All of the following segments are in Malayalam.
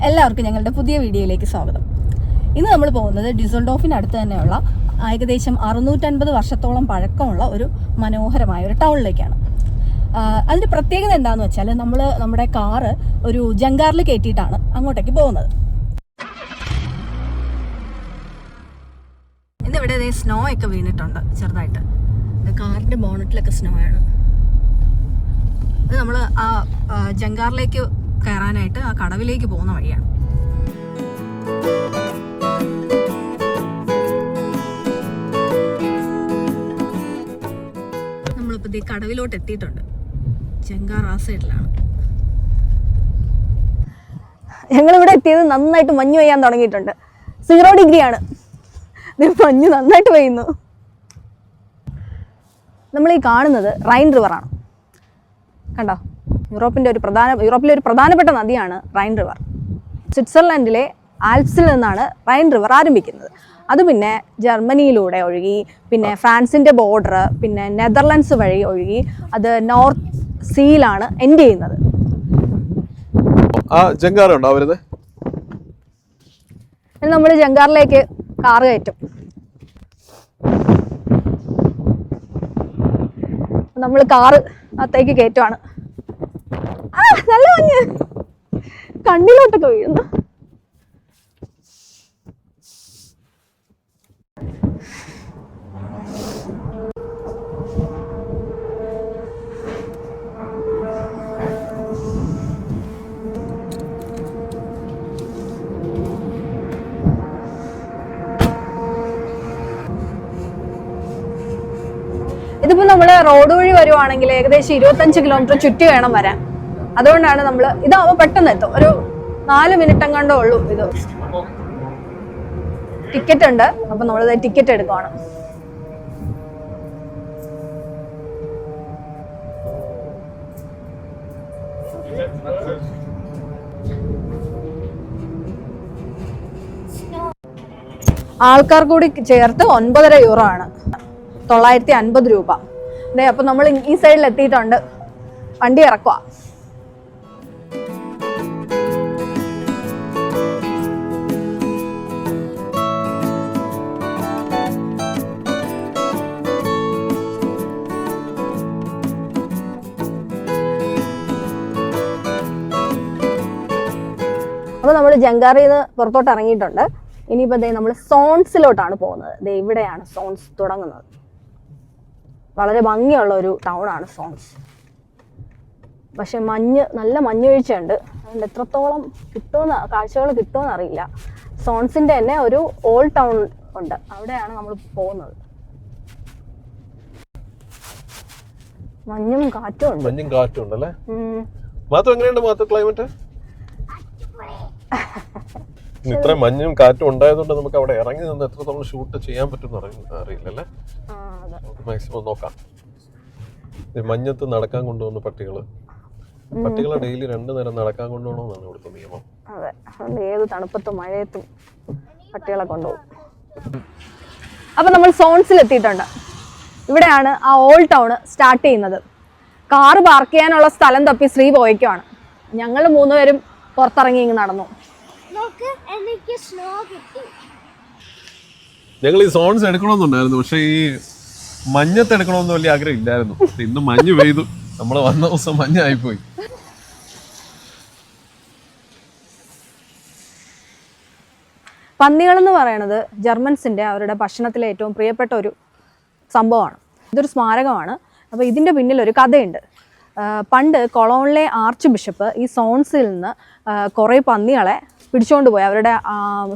എല്ലാവർക്കും ഞങ്ങളുടെ പുതിയ വീഡിയോയിലേക്ക് സ്വാഗതം. ഇന്ന് നമ്മൾ പോകുന്നത് ഡിസൽഡോഫിനടുത്ത് തന്നെയുള്ള ഏകദേശം 650 വർഷത്തോളം പഴക്കമുള്ള ഒരു മനോഹരമായ ഒരു ടൗണിലേക്കാണ്. അതിൻ്റെ പ്രത്യേകത എന്താണെന്ന് വെച്ചാൽ നമ്മൾ നമ്മുടെ കാറ് ഒരു ജങ്കാറിൽ കയറ്റിയിട്ടാണ് അങ്ങോട്ടേക്ക് പോകുന്നത്. ഇന്നിവിടെ സ്നോ ഒക്കെ വീണിട്ടുണ്ട് ചെറുതായിട്ട്. കാറിൻ്റെ ബോണറ്റിലൊക്കെ സ്നോ ആണ്. ഇത് നമ്മൾ ആ ജങ്കാറിലേക്ക് കയറാനായിട്ട് ആ കടവിലേക്ക് പോകുന്ന വഴിയാണ്. നമ്മളിപ്പോൾ ഈ കടവിലോട്ട് എത്തിയിട്ടുണ്ട്. ജങ്കാർ ആ സൈഡിലാണ്. ഞങ്ങളിവിടെ എത്തിയത് നന്നായിട്ട് മഞ്ഞ് പെയ്യാൻ തുടങ്ങിയിട്ടുണ്ട്. 0 ഡിഗ്രിയാണ്. മഞ്ഞ് നന്നായിട്ട് പെയ്യുന്നു. നമ്മൾ ഈ കാണുന്നത് റൈൻ റിവറാണ്. കണ്ടോ, യൂറോപ്പിലെ ഒരു പ്രധാനപ്പെട്ട നദിയാണ് റൈൻ റിവർ. സ്വിറ്റ്സർലൻഡിലെ ആൽപ്സിൽ നിന്നാണ് റൈൻ റിവർ ആരംഭിക്കുന്നത്. അത് പിന്നെ ജർമ്മനിയിലൂടെ ഒഴുകി, പിന്നെ ഫ്രാൻസിൻ്റെ ബോർഡർ, പിന്നെ നെതർലൻഡ്സ് വഴി ഒഴുകി അത് നോർത്ത് സീയിലാണ് എൻഡ് ചെയ്യുന്നത്. നമ്മൾ ജങ്കാറിലേക്ക് കാറ് കയറ്റും. നമ്മൾ കാറ് അകത്തേക്ക് കയറ്റുവാണ്. നല്ല മഞ്ഞ് കണ്ണിലോട്ടൊക്കെ വീഴുന്നു. ഇതിപ്പോ നമ്മള് റോഡ് വഴി വരുവാണെങ്കിൽ ഏകദേശം 25 കിലോമീറ്റർ ചുറ്റി വേണം വരാൻ. അതുകൊണ്ടാണ് നമ്മൾ ഇതാവുമ്പോൾ പെട്ടെന്ന് എത്തും. ഒരു 4 മിനിറ്റ് എങ്ങാണ്ടേ ഉള്ളൂ. ഇത് ടിക്കറ്റ് ഉണ്ട്. അപ്പൊ നമ്മളിത് ടിക്കറ്റ് എടുക്കുവാണ്. ആൾക്കാർ കൂടി ചേർത്ത് 9.5 യൂറോ ആണ്, 950 രൂപ. അപ്പൊ നമ്മൾ ഈ സൈഡിൽ എത്തിയിട്ടുണ്ട്. വണ്ടി ഇറക്കുക. അപ്പൊ നമ്മൾ ജങ്കാറിൽ നിന്ന് പുറത്തോട്ട് ഇറങ്ങിയിട്ടുണ്ട്. ഇനിയിപ്പോ നമ്മൾ സോൺസിലോട്ടാണ് പോകുന്നത്. ഇവിടെയാണ് സോൺസ് തുടങ്ങുന്നത്. വളരെ ഭംഗിയുള്ള ഒരു ടൗൺ ആണ് സോൺസ്. പക്ഷെ നല്ല മഞ്ഞ് വീഴ്ചയുണ്ട്. അതുകൊണ്ട് എത്രത്തോളം കാഴ്ചകൾ കിട്ടുമെന്ന് അറിയില്ല. സോൺസിന്റെ തന്നെ ഒരു ഓൾഡ് ടൗൺ ഉണ്ട്, അവിടെയാണ് നമ്മൾ പോകുന്നത്. മഞ്ഞും കാറ്റും ഉണ്ട്. ഇത്ര മഞ്ഞും കാറ്റും ഉണ്ടായതുകൊണ്ട് നമുക്ക് അവിടെ ഇറങ്ങി നിന്ന് എത്രത്തോളം ഷൂട്ട് ചെയ്യാൻ പറ്റും അറിയില്ലല്ലേ. മാക്സിമം നോക്കാം. മഞ്ഞത്ത് നടക്കാൻ കൊണ്ടുപോകുന്ന പട്ടികളെ ഡെയിലി 2 നേരം നടക്കാൻ കൊണ്ടുപോകണമെന്നാണ് ഇവിടുത്തെ നിയമം. അതെ, ഏത് തണുപ്പത്തും മഴയത്തും പട്ടികളെ കൊണ്ടുപോകും. അപ്പൊ നമ്മൾ സോൺസിൽ എത്തിയിട്ടുണ്ട്. ഇവിടെയാണ് ആ ഓൾഡ് ടൗൺ സ്റ്റാർട്ട് ചെയ്യുന്നത്. കാറ് പാർക്ക് ചെയ്യാനുള്ള സ്ഥലം തപ്പി ശ്രീ പോയിക്കുവാണ്. ഞങ്ങൾ 3 പേരും പുറത്തിറങ്ങി ഇങ്ങ് നടന്നു. ഞങ്ങൾ ഈ സോൺസ് എടുക്കണമെന്നുണ്ടായിരുന്നു, പക്ഷെ ഈ മഞ്ഞത്ത് എടുക്കണമെന്ന് വലിയ ആഗ്രഹം ഇല്ലായിരുന്നു. ഇന്ന് മഞ്ഞ് പെയ്തു. നമ്മള് വന്ന ദിവസം മഞ്ഞായിപ്പോയി. പന്നികളെന്ന് പറയുന്നത് ജർമ്മൻസിന്റെ അവരുടെ ഭക്ഷണത്തിലെ ഏറ്റവും പ്രിയപ്പെട്ട ഒരു സംഭവമാണ്. ഇതൊരു സ്മാരകമാണ്. അപ്പോൾ ഇതിന്റെ പിന്നിൽ ഒരു കഥയുണ്ട്. പണ്ട് കൊളോണിലെ ആർച്ച് ബിഷപ്പ് ഈ സോൺസിൽ നിന്ന് കുറേ പന്നികളെ പിടിച്ചുകൊണ്ട് പോയി. അവരുടെ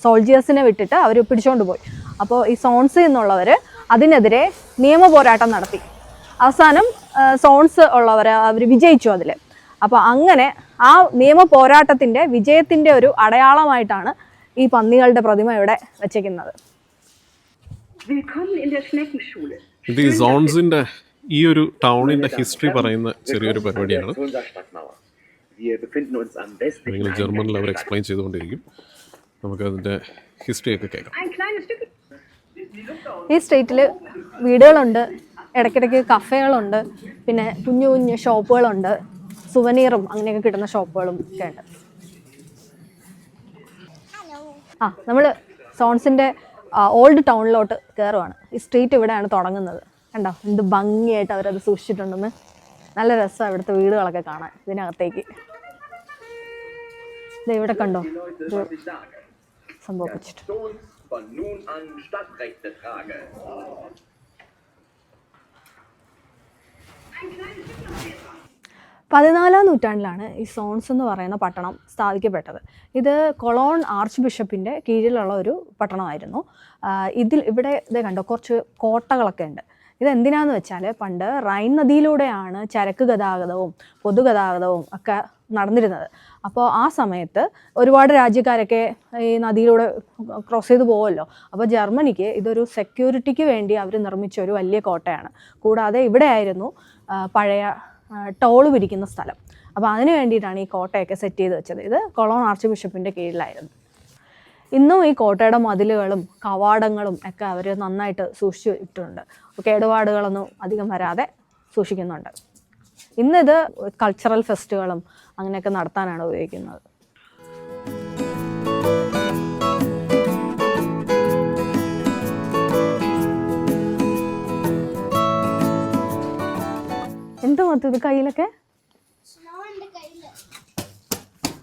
സോൾജിയേഴ്സിനെ വിട്ടിട്ട് അവർ പിടിച്ചുകൊണ്ട് പോയി. അപ്പോൾ ഈ സോൺസിൽ നിന്നുള്ളവർ അതിനെതിരെ നിയമ പോരാട്ടം നടത്തി. അവസാനം സോൺസ് ഉള്ളവർ അവർ വിജയിച്ചു അതിൽ. അപ്പോൾ അങ്ങനെ ആ നിയമ പോരാട്ടത്തിൻ്റെ വിജയത്തിൻ്റെ ഒരു അടയാളമായിട്ടാണ് ഈ പന്നികളുടെ പ്രതിമ ഇവിടെ വെച്ചിരിക്കുന്നത്. ഇത് ഈ സോൺസിന്റെ ഈ ഒരു ടൗണിന്റെ ഹിസ്റ്ററി പറയുന്ന ചെറിയൊരു പരിപാടിയാണ്. നിങ്ങൾ ജർമ്മനിൽ അവർ എക്സ്പ്ലെയിൻ ചെയ്തുകൊണ്ടിരിക്കും. നമുക്കതിൻ്റെ ഹിസ്റ്ററി ഒക്കെ കേൾക്കാം. ഈ സ്ട്രീറ്റിൽ വീടുകളുണ്ട്, ഇടയ്ക്കിടയ്ക്ക് കഫേകളുണ്ട്, പിന്നെ കുഞ്ഞു കുഞ്ഞു ഷോപ്പുകളുണ്ട്, സുവനീറും അങ്ങനെയൊക്കെ കിട്ടുന്ന ഷോപ്പുകളും ഒക്കെ ഉണ്ട്. നമ്മൾ സോൺസിൻ്റെ ഓൾഡ് ടൗണിലോട്ട് കയറുവാണ്. ഈ സ്ട്രീറ്റ് ഇവിടെയാണ് തുടങ്ങുന്നത്. കണ്ടോ എന്ത് ഭംഗിയായിട്ട് അവരത് സൂക്ഷിച്ചിട്ടുണ്ടെന്ന്. നല്ല രസമാണ് ഇവിടുത്തെ വീടുകളൊക്കെ കാണാൻ. ഇതിനകത്തേക്ക് ഇവിടെ കണ്ടോ സംഭവം വെച്ചിട്ട്. 14-ാം നൂറ്റാണ്ടിലാണ് ഈ സോൺസ് എന്ന് പറയുന്ന പട്ടണം സ്ഥാപിക്കപ്പെട്ടത്. ഇത് കൊളോൺ ആർച്ച് ബിഷപ്പിൻ്റെ കീഴിലുള്ള ഒരു പട്ടണമായിരുന്നു. ഇവിടെ ഇത് കണ്ടോ കുറച്ച് കോട്ടകളൊക്കെ ഉണ്ട്. ഇതെന്തിനാന്ന് വെച്ചാൽ പണ്ട് റൈൻ നദിയിലൂടെയാണ് ചരക്ക് ഗതാഗതവും പൊതുഗതാഗതവും ഒക്കെ നടന്നിരുന്നത്. അപ്പോൾ ആ സമയത്ത് ഒരുപാട് രാജ്യക്കാരൊക്കെ ഈ നദിയിലൂടെ ക്രോസ് ചെയ്ത് പോകുമല്ലോ. അപ്പോൾ ജർമ്മനിക്ക് ഇതൊരു സെക്യൂരിറ്റിക്ക് വേണ്ടി അവർ നിർമ്മിച്ച ഒരു വലിയ കോട്ടയാണ്. കൂടാതെ ഇവിടെയായിരുന്നു പഴയ ടോള് പിരിക്കുന്ന സ്ഥലം. അപ്പോൾ അതിന് വേണ്ടിയിട്ടാണ് ഈ കോട്ടയൊക്കെ സെറ്റ് ചെയ്ത് വെച്ചത്. ഇത് കൊളോൺ ആർച്ച് ബിഷപ്പിൻ്റെ കീഴിലായിരുന്നു. ഇന്നും ഈ കോട്ടയുടെ മതിലുകളും കവാടങ്ങളും ഒക്കെ അവർ നന്നായിട്ട് സൂക്ഷിച്ചു ഇട്ടിട്ടുണ്ട്. കേടുപാടുകളൊന്നും അധികം വരാതെ സൂക്ഷിക്കുന്നുണ്ട്. ഇന്നിത് കൾച്ചറൽ ഫെസ്റ്റുകളും അങ്ങനെയൊക്കെ നടത്താനാണ് ഉപയോഗിക്കുന്നത്. എന്താ മാത്തു ഇത് കയ്യിലൊക്കെ?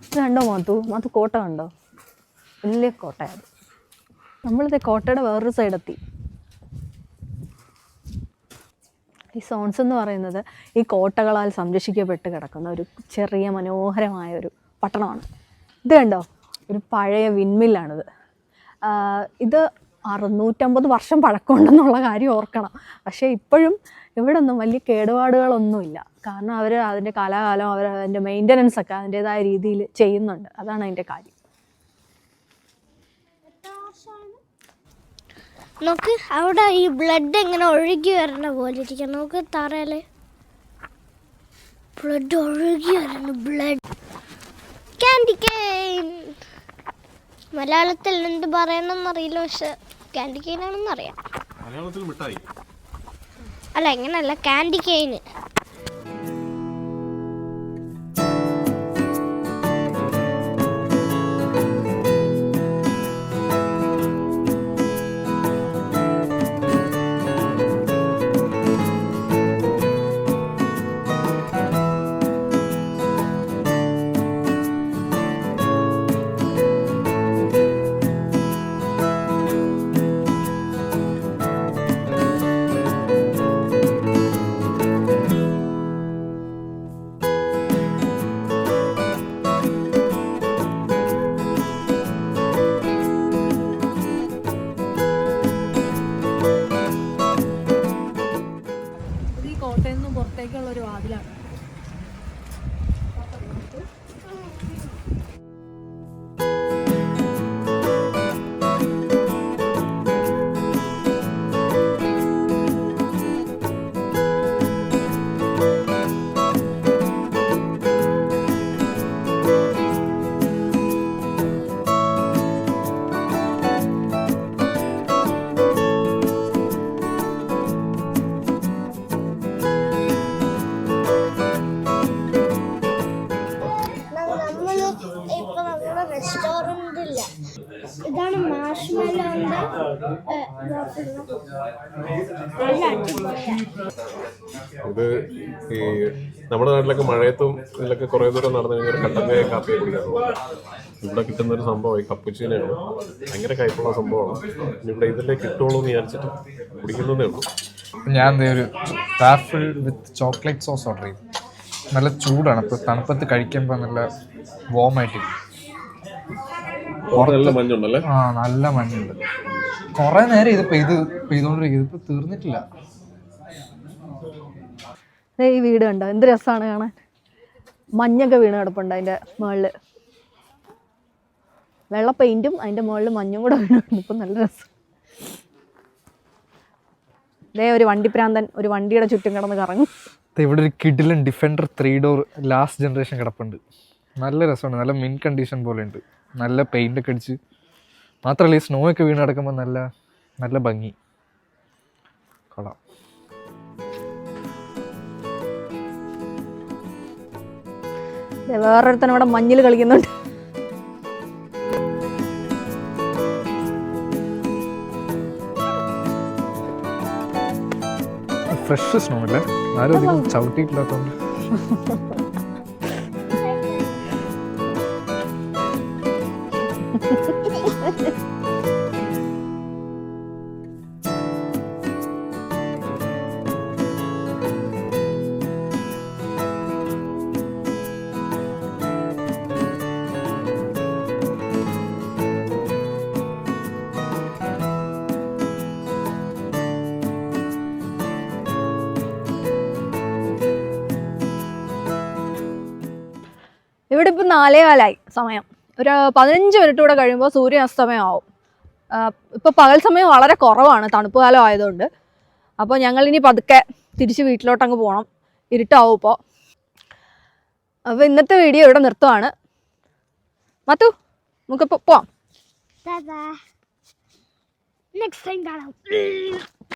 ഇത് കണ്ടോ മാത്തു കോട്ട കണ്ടോ? വലിയ കോട്ടയാണ്. നമ്മളിത് കോട്ടയുടെ വേറൊരു സൈഡെത്തി. ഈ സോൺസ് എന്ന് പറയുന്നത് ഈ കോട്ടകളാൽ സംരക്ഷിക്കപ്പെട്ട് കിടക്കുന്ന ഒരു ചെറിയ മനോഹരമായ ഒരു പട്ടണമാണ്. ഇത് കണ്ടോ ഒരു പഴയ വിൻമില്ലാണിത്. ഇത് 650 വർഷം പഴക്കമുണ്ടെന്നുള്ള കാര്യം ഓർക്കണം. പക്ഷേ ഇപ്പോഴും ഇവിടെ ഒന്നും വലിയ കേടുപാടുകളൊന്നുമില്ല. കാരണം അവർ അതിൻ്റെ കാലാകാലം അവർ അതിൻ്റെ മെയിൻ്റനൻസ് ഒക്കെ അതിൻ്റേതായ രീതിയിൽ ചെയ്യുന്നുണ്ട്. അതാണ് അതിൻ്റെ കാര്യം. നോക്ക് അവിടെ ഈ ബ്ലഡ് എങ്ങനെ ഒഴുകി വരണ പോലെ ഇരിക്കാം. നോക്ക് തറയില് ബ്ലഡ് ഒഴുകി വരണം. ബ്ലഡ് കാൻഡി കെയിൻ മലയാളത്തിൽ എന്ത് പറയണമെന്നറിയില്ല. പക്ഷെ കാൻഡി കെയിൻ ആണെന്ന് അറിയാം. മലയാളത്തിൽ മിഠായി അല്ല എങ്ങനല്ല കാൻഡി കെയിൻ. പുറത്തേക്കുള്ളൊരു വാതിലാണ്. റെസ്റ്റോറൻറ്റില്ല. ഇതാണ് മാഷ്മെല്ലോന്റെ. ഇത് ഈ നമ്മുടെ നാട്ടിലൊക്കെ മഴയത്തും ഇതിലൊക്കെ കുറേ ദൂരം നടന്നു കഴിഞ്ഞാൽ കട്ടൻ ചായ കാപ്പിയെ കുടിക്കാറുള്ളൂ. ഇവിടെ കിട്ടുന്നൊരു സംഭവം ഈ കപ്പുച്ചീനയാണ്. ഭയങ്കര കയ്പുള്ള സംഭവമാണ്. ഇവിടെ ഇതിലേ കിട്ടുള്ളൂ എന്ന് വിചാരിച്ചിട്ട് കുടിക്കുന്നതേ ഉള്ളൂ. ഞാൻ ഒരു വാഫിൾ വിത്ത് ചോക്ലേറ്റ് സോസ് ഓർഡർ ചെയ്തു. നല്ല ചൂടാണ്. അപ്പോൾ തണുപ്പത്ത് കഴിക്കുമ്പോൾ നല്ല വോമായിട്ട്. നല്ല മഞ്ഞുണ്ടല്ലേ? ആ നല്ല മഞ്ഞുണ്ട്. കുറേ നേരം ഇത് പെയ്തുകൊണ്ടിരിക്കും. ഇതിപ്പോൾ തീർന്നിട്ടില്ല. ഈ വീട് കണ്ടോ എന്ത് രസമാണ് കാണാൻ. മഞ്ഞൊക്കെ വീണ് കിടപ്പുണ്ട് അതിൻ്റെ മുകളിൽ. വെള്ള പെയിൻറ്റും അതിൻ്റെ മുകളിൽ മഞ്ഞും കൂടെ വീണുണ്ട്. ഇപ്പം നല്ല രസം. ഇതേ ഒരു വണ്ടിപ്രാന്തൻ ഒരു വണ്ടിയുടെ ചുറ്റും കിടന്ന് കറങ്ങും. ഇവിടെ ഒരു കിഡിലൻ ഡിഫൻഡർ 3 ഡോർ ലാസ്റ്റ് ജനറേഷൻ കിടപ്പുണ്ട്. നല്ല രസമാണ്. നല്ല മിൻ കണ്ടീഷൻ പോലെ ഉണ്ട്. നല്ല പെയിൻ്റൊക്കെ അടിച്ച്. മാത്രമല്ല ഈ സ്നോ ഒക്കെ വീണ് കിടക്കുമ്പോൾ നല്ല നല്ല ഭംഗി. കൊള്ളാം. വേറൊരുത്തൻ ഇവിടെ മഞ്ഞിൽ കളിക്കുന്നുണ്ട്. ഫ്രഷ് സ്നോ അല്ലേ, ആരും അധികം ചവിട്ടിയിട്ടില്ലാത്തതുകൊണ്ട്. ഇവിടെ ഇപ്പം 4:15 സമയം. ഒരു 15 മിനിറ്റ് കൂടെ കഴിയുമ്പോൾ സൂര്യാസ്തമയമാവും. ഇപ്പോൾ പകൽ സമയം വളരെ കുറവാണ്, തണുപ്പ് കാലം ആയതുകൊണ്ട്. അപ്പോൾ ഞങ്ങളിനി പതുക്കെ തിരിച്ച് വീട്ടിലോട്ടങ്ങ് പോകണം, ഇരുട്ടാവും ഇപ്പോൾ. അപ്പോൾ ഇന്നത്തെ വീഡിയോ ഇവിടെ നിർത്തുവാണ്. മത്തു, നമുക്കിപ്പോൾ പോവാം. നെക്സ്റ്റ് ടൈം കാണാം.